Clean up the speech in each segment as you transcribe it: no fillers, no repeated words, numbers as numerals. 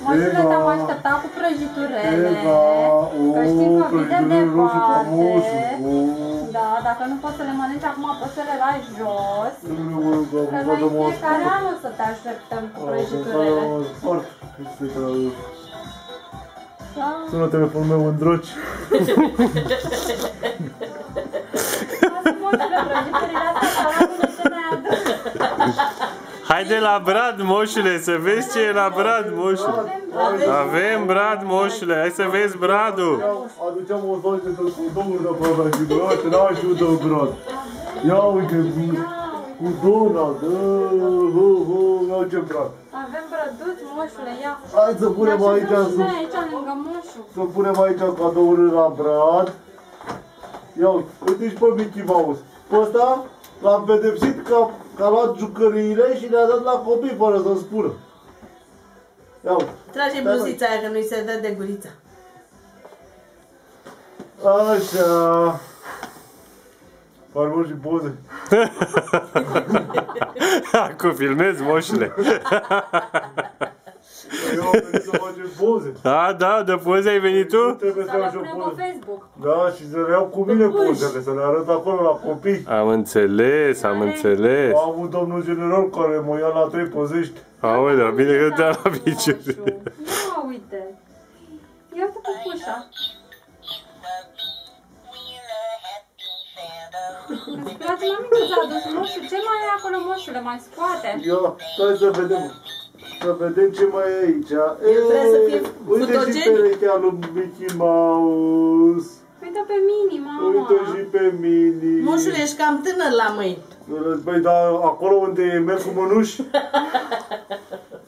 Moșule, te-am așteptat cu prăjiturele, că știi că vii de departe. Da, dacă nu poți să le mănânci acum, poți să le lași jos. Că noi fiecare an o să te așteptăm cu prăjiturele. Sună telefonul meu în droci. Haide la brad, moșule, să vezi ce e la brad, moșule. Avem brad, moșule, hai să vezi bradul. Aduceam o zonă de codouri de pe brad, n-am știut de brad. Ia uite, cu dona, ia ce brad. Avem brăduț, moșule, ia. Hai să punem aici, să punem aici cadourile la brad. Ia uite și pe Mickey Mouse. Pe ăsta l-am pedepsit că a luat jucăriile și le-a dat la copii fără să-mi spună. Ia uite. Trage bluzița aia că nu-i se dă de gurița. Așa. Faci mult și poze. Acum filmezi, moșule. Eu am venit să facem poze. Da, de poze ai venit tu? Trebuie să faci o poză. Pe Facebook. Da, și să le iau cu mine pozele, să le arăt acolo la copii. Am înțeles, am înțeles. A avut domnul general care mă ia la 3 pozești. Aolea, bine că te-a la piciuri. Ia uite. Ia cu pupușa. Îți place, mami, că ți-a adus moșul? Ce mai e acolo, moșule? Mai scoate? Ia, stai să vedem. Să vedem ce mai e aici. El trebuie să fie uite și perechea lui Mickey Mouse. Uite pe Mini, mama. Uite și pe Mini. Moșule, ești cam tânăr la mâini. Băi, dar acolo unde merg cu mănuși?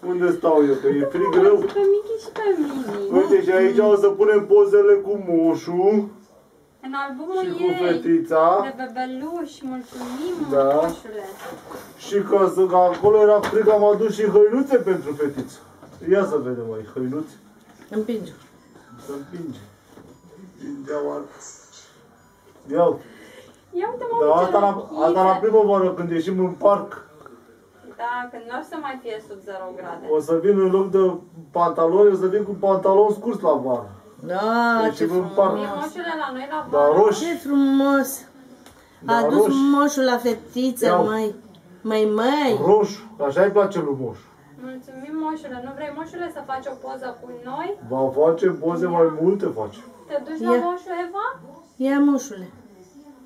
Unde stau eu? Că e frig rău. Pe Mickey și pe Mini. Uite, și aici o să punem pozele cu moșul. În albumul și cu ei fetița. de bebeluș, mulțumim, da. moșule. Și că acolo era frig, am adus și hăinuțe pentru fetiță. Ia să vedem aici, hăinuțe. Împinge. Să împinge. Ia uite. Ia uite, mă, da, asta la primăvară, când ieșim în parc. Da, când nu o să mai fie sub 0 grade. O să vin în loc de pantaloni, o să vin cu pantaloni scurs la vară. Da, ce frumos. Moșule la noi la vară. Da, roșii. Ce frumos. A adus moșul la fetiță, măi. Roșu, așa îi place lui moș. Mulțumim, moșule. Nu vrei, moșule, să faci o poză cu noi? Va face poze mai multe, face. Te duci la moșul, Eva? Ia, moșule.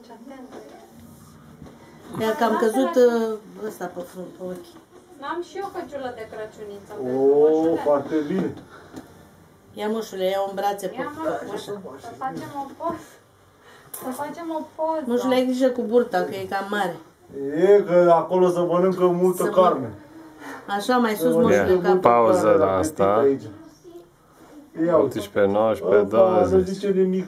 Ce atentă e. Ia că am căzut ăsta pe front, pe ochi. N-am și eu căciulă de crăciuniță. O, foarte bine. Ia, moșule, ia-o în brațe pe să facem o poză. Să facem o poză. Moșule, ai grijă cu burta, că e cam mare. E, că acolo se mănâncă multă carne. Așa, mai sus, moșule, ca pauză la asta. 18, 19, 20. Nu zice nimic.